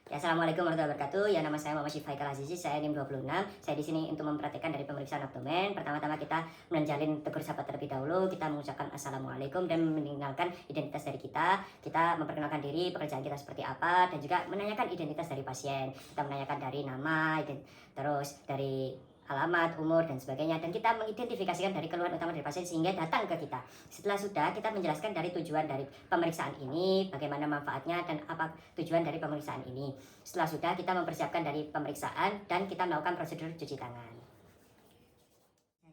Ya, Assalamualaikum warahmatullahi wabarakatuh. Ya, nama saya Muhammad Syifa Haikal Azizi, saya NIM 26. Saya di sini untuk memperhatikan dari pemeriksaan abdomen. Pertama-tama kita menjalin tegur sapa terlebih dahulu. Kita mengucapkan Assalamualaikum dan meninggalkan identitas dari kita. Kita memperkenalkan diri, pekerjaan kita seperti apa, dan juga menanyakan identitas dari pasien. Kita menanyakan dari nama, terus dari alamat, umur, dan sebagainya. Dan kita mengidentifikasikan dari keluhan utama dari pasien sehingga datang ke kita. Setelah sudah, kita menjelaskan dari tujuan dari pemeriksaan ini, bagaimana manfaatnya, dan apa tujuan dari pemeriksaan ini. Setelah sudah, kita mempersiapkan dari pemeriksaan dan kita melakukan prosedur cuci tangan.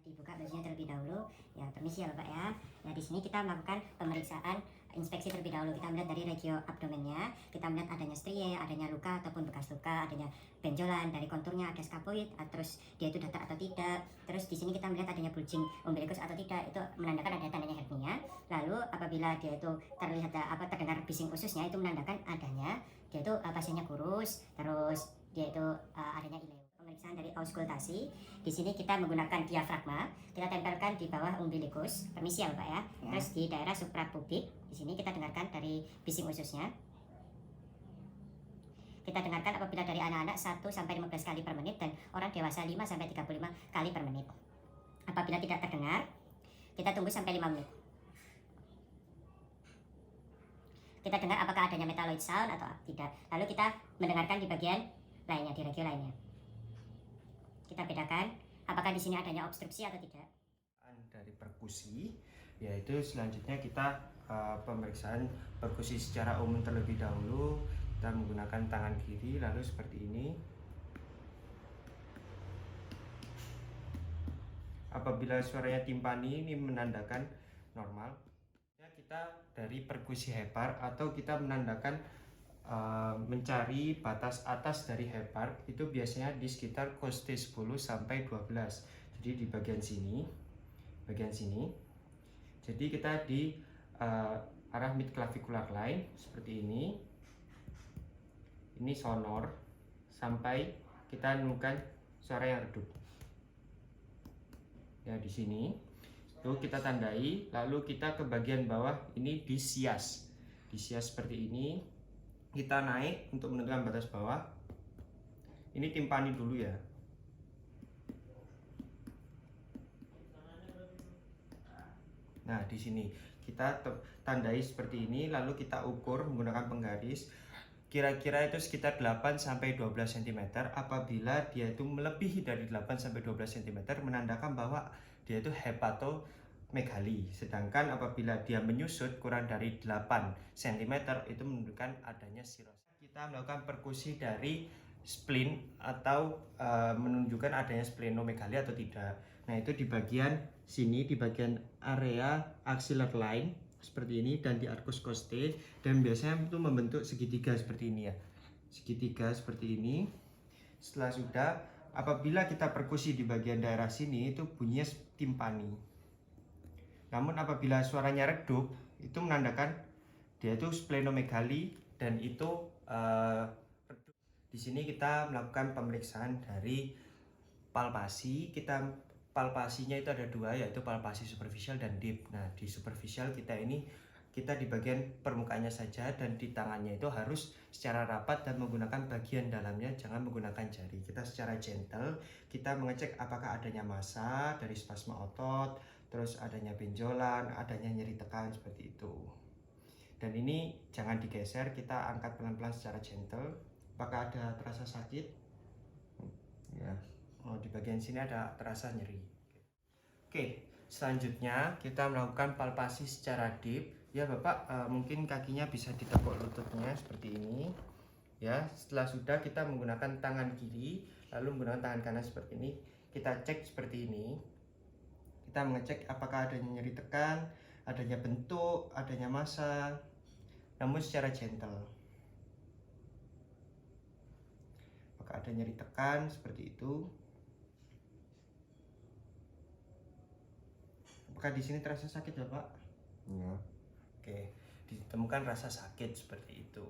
Dibuka bajunya terlebih dahulu. Ya, permisi ya Bapak ya. Ya, di sini kita melakukan pemeriksaan inspeksi terlebih dahulu. Kita melihat dari regio abdomennya, kita melihat adanya strie, adanya luka ataupun bekas luka, adanya benjolan, dari konturnya ada skapuit, terus dia itu datar atau tidak. Terus di sini kita melihat adanya bulging umbilikus atau tidak, itu menandakan ada tandanya hernia. Lalu apabila dia itu terlihat terdengar bising ususnya, itu menandakan adanya dia itu pasiennya kurus, terus dia itu adanya ileo. Pemeriksaan dari auskultasi. Di sini kita menggunakan diafragma. Kita tempelkan di bawah umbilikus. Permisi ya Bapak ya. Terus di daerah suprapubik. Di sini kita dengarkan dari bising ususnya. Kita dengarkan apabila dari anak-anak 1 sampai 15 kali per menit dan orang dewasa 5 sampai 35 kali per menit. Apabila tidak terdengar, kita tunggu sampai 5 menit. Kita dengar apakah adanya metalloid sound atau tidak. Lalu kita mendengarkan di bagian lainnya, di regio lainnya. Kita bedakan apakah di sini adanya obstruksi atau tidak. Dari perkusi, yaitu selanjutnya kita pemeriksaan perkusi secara umum terlebih dahulu. Kita menggunakan tangan kiri, lalu seperti ini. Apabila suaranya timpani, ini menandakan normal. Kita dari perkusi hepar atau kita menandakan mencari batas atas dari hepar itu biasanya di sekitar koste 10 sampai 12. Jadi di bagian sini. Jadi kita di arah midclavicular line seperti ini. Ini sonor sampai kita menemukan suara yang redup. Ya, di sini. Itu kita tandai, lalu kita ke bagian bawah ini di sias. Di sias seperti ini. Kita naik untuk menentukan batas bawah. Ini timpani dulu ya. Nah, di sini kita tandai seperti ini, lalu kita ukur menggunakan penggaris. Kira-kira itu sekitar 8 sampai 12 cm. Apabila dia itu melebihi dari 8 sampai 12 cm, menandakan bahwa dia itu hepatomegali. Sedangkan apabila dia menyusut kurang dari 8 cm, itu menunjukkan adanya sirosis. Kita melakukan perkusi dari spleen atau menunjukkan adanya splenomegali atau tidak. Nah, itu di bagian sini, di bagian area axillary line seperti ini dan di arcus costae, dan biasanya itu membentuk segitiga seperti ini ya. Segitiga seperti ini. Setelah sudah, apabila kita perkusi di bagian daerah sini itu bunyinya timpani. Namun apabila suaranya redup, itu menandakan dia itu splenomegali dan itu di sini kita melakukan pemeriksaan dari palpasi. Palpasinya itu ada dua, yaitu palpasi superficial dan deep. Nah, di superficial kita di bagian permukaannya saja, dan di tangannya itu harus secara rapat dan menggunakan bagian dalamnya, jangan menggunakan jari. Kita secara gentle, kita mengecek apakah adanya massa dari spasma otot, terus adanya benjolan, adanya nyeri tekan seperti itu. Dan ini jangan digeser, kita angkat pelan-pelan secara gentle. Apakah ada terasa sakit? Ya. Oh, di bagian sini ada terasa nyeri. Oke, selanjutnya kita melakukan palpasi secara deep. Ya Bapak, mungkin kakinya bisa ditekuk lututnya seperti ini. Ya, setelah sudah kita menggunakan tangan kiri, lalu menggunakan tangan kanan seperti ini. Kita cek seperti ini. Kita mengecek apakah adanya nyeri tekan, adanya bentuk, adanya massa, namun secara gentle. Apakah ada nyeri tekan seperti itu? Apakah di sini terasa sakit ya Pak? Ya. Oke, ditemukan rasa sakit seperti itu.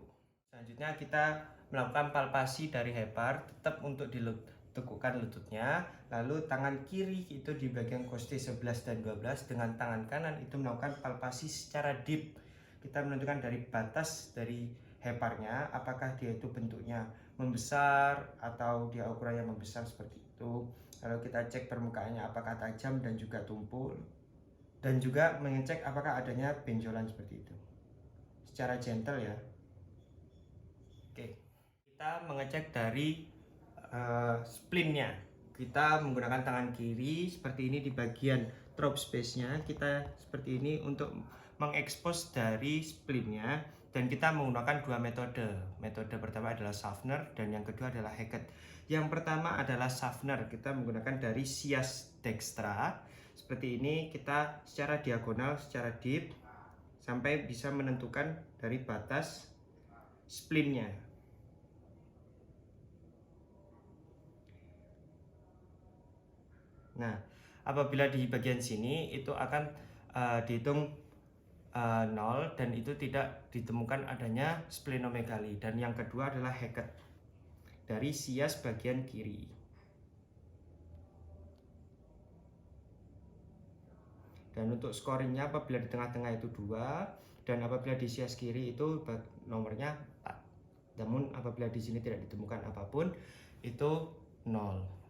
Selanjutnya kita melakukan palpasi dari hepar, tetap untuk ditekukkan lututnya. Lalu tangan kiri itu di bagian koste 11 dan 12, dengan tangan kanan itu melakukan palpasi secara deep. Kita menentukan dari batas dari heparnya, apakah dia itu bentuknya membesar atau dia ukurannya membesar seperti itu. Lalu kita cek permukaannya apakah tajam dan juga tumpul, dan juga mengecek apakah adanya benjolan seperti itu secara gentle ya. Oke, kita mengecek dari splinnya. Kita menggunakan tangan kiri seperti ini di bagian throat space-nya. Kita seperti ini untuk mengekspos dari splinnya, dan kita menggunakan dua metode. Metode pertama adalah softener dan yang kedua adalah Hackett. Yang pertama adalah softener. Kita menggunakan dari sias dextra. Seperti ini kita secara diagonal, secara deep sampai bisa menentukan dari batas splinnya. Nah, apabila di bagian sini itu akan dihitung 0 dan itu tidak ditemukan adanya splenomegali. Dan yang kedua adalah Hackett dari sias bagian kiri. Dan untuk scoringnya apabila di tengah-tengah itu 2 dan apabila di sias kiri itu nomornya 4. Namun apabila di sini tidak ditemukan apapun itu 0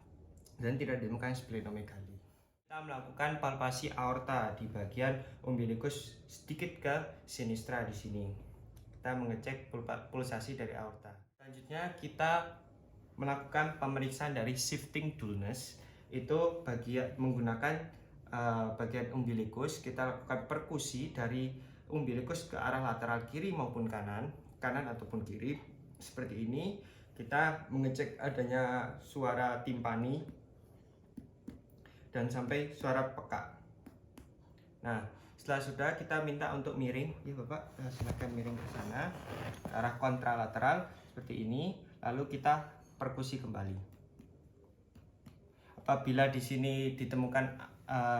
dan tidak ditemukan splenomegali. Kita melakukan palpasi aorta di bagian umbilikus sedikit ke sinistra di sini. Kita mengecek pulsasi dari aorta. Selanjutnya kita melakukan pemeriksaan dari shifting dullness. Itu menggunakan bagian umbilikus. Kita lakukan perkusi dari umbilikus ke arah lateral kiri maupun kanan ataupun kiri seperti ini. Kita mengecek adanya suara timpani dan sampai suara peka. Nah, setelah sudah kita minta untuk miring, ya Bapak, silakan miring ke sana, ke arah kontralateral seperti ini, lalu kita perkusi kembali. Apabila di sini ditemukan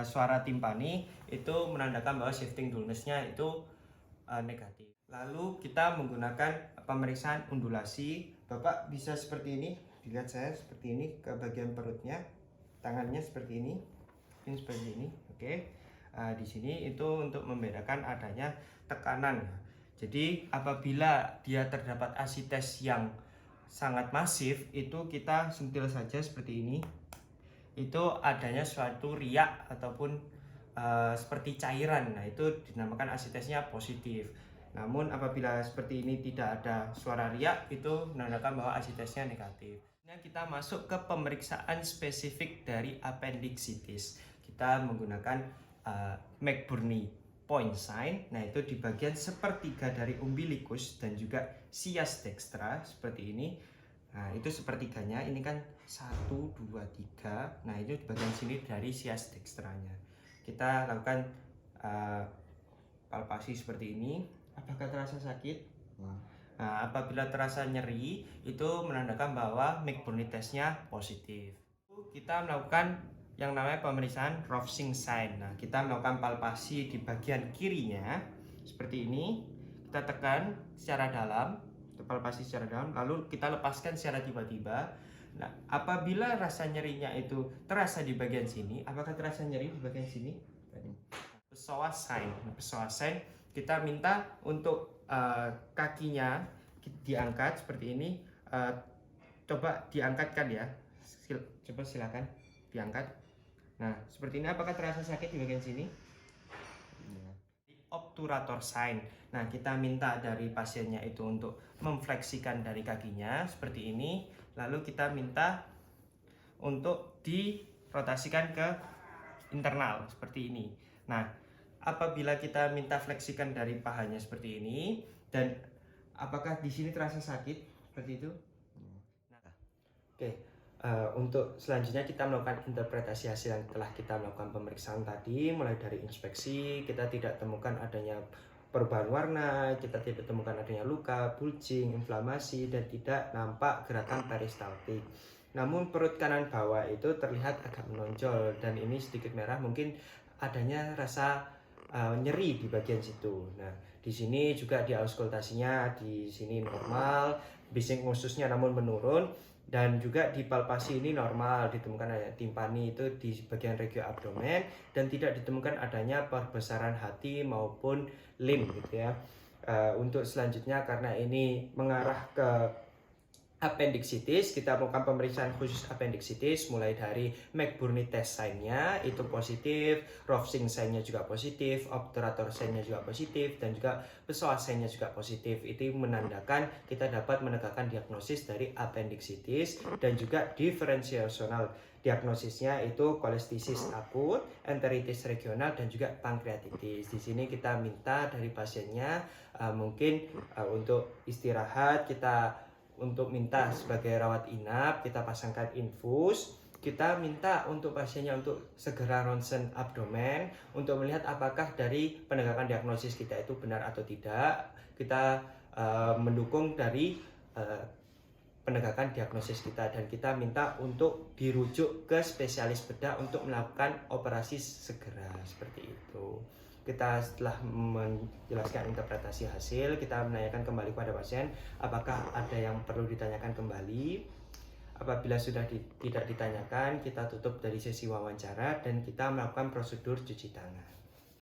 suara timpani, itu menandakan bahwa shifting dullness-nya itu negatif. Lalu kita menggunakan pemeriksaan undulasi. Bapak bisa seperti ini, dilihat saya seperti ini ke bagian perutnya. Tangannya seperti ini seperti ini. Oke. Di sini itu untuk membedakan adanya tekanan. Jadi apabila dia terdapat asites yang sangat masif, itu kita sentil saja seperti ini. Itu adanya suatu riak ataupun seperti cairan. Nah, itu dinamakan asitesnya positif. Namun apabila seperti ini tidak ada suara riak, itu menandakan bahwa asitesnya negatif. Kita masuk ke pemeriksaan spesifik dari appendicitis. Kita menggunakan McBurney point sign. Nah, itu di bagian sepertiga dari umbilikus dan juga sias dextra seperti ini. Nah, itu sepertiganya. Ini kan 1, 2, 3. Nah, itu di bagian sini dari sias dextranya. Kita lakukan palpasi seperti ini. Apakah terasa sakit? Nah, apabila terasa nyeri, itu menandakan bahwa McBurney testnya positif. Kita melakukan yang namanya pemeriksaan Rovsing sign. Nah, kita melakukan palpasi di bagian kirinya seperti ini. Kita tekan secara dalam, palpasi secara dalam, lalu kita lepaskan secara tiba-tiba. Nah, apabila rasa nyerinya itu terasa di bagian sini, apakah terasa nyeri di bagian sini? Psoas sign. Psoas sign kita minta untuk kakinya diangkat seperti ini. Coba diangkatkan ya. Coba silakan diangkat. Nah, seperti ini. Apakah terasa sakit di bagian sini? Obturator sign. Nah, kita minta dari pasiennya itu untuk memfleksikan dari kakinya seperti ini. Lalu kita minta untuk dirotasikan ke internal seperti ini. Nah, apabila kita minta fleksikan dari pahanya seperti ini, dan apakah di sini terasa sakit seperti itu? Nah, oke. Untuk selanjutnya kita melakukan interpretasi hasil yang telah kita melakukan pemeriksaan tadi. Mulai dari inspeksi, kita tidak temukan adanya perubahan warna, kita tidak temukan adanya luka, bulging, inflamasi, dan tidak nampak gerakan peristaltik. Namun perut kanan bawah itu terlihat agak menonjol dan ini sedikit merah, mungkin adanya rasa nyeri di bagian situ. Nah, di sini juga di auskultasinya di sini normal, bising ususnya namun menurun, dan juga di palpasi ini normal, ditemukan adanya timpani itu di bagian regio abdomen dan tidak ditemukan adanya perbesaran hati maupun limb gitu ya. Untuk selanjutnya karena ini mengarah ke appendicitis, kita melakukan pemeriksaan khusus appendicitis mulai dari McBurney test sign-nya itu positif, Rovsing sign-nya juga positif, obturator sign-nya juga positif, dan juga psoas sign-nya juga positif. Itu menandakan kita dapat menegakkan diagnosis dari appendicitis dan juga diferensiasional diagnosisnya itu kolestisis akut, enteritis regional, dan juga pankreatitis. Di sini kita minta dari pasiennya mungkin untuk istirahat, kita untuk minta sebagai rawat inap kita pasangkan infus, kita minta untuk pasiennya untuk segera ronsen abdomen untuk melihat apakah dari penegakan diagnosis kita itu benar atau tidak. Kita mendukung dari penegakan diagnosis kita, dan kita minta untuk dirujuk ke spesialis bedah untuk melakukan operasi segera seperti itu. Kita setelah menjelaskan interpretasi hasil, kita menanyakan kembali kepada pasien apakah ada yang perlu ditanyakan kembali. Apabila sudah tidak ditanyakan, kita tutup dari sesi wawancara dan kita melakukan prosedur cuci tangan.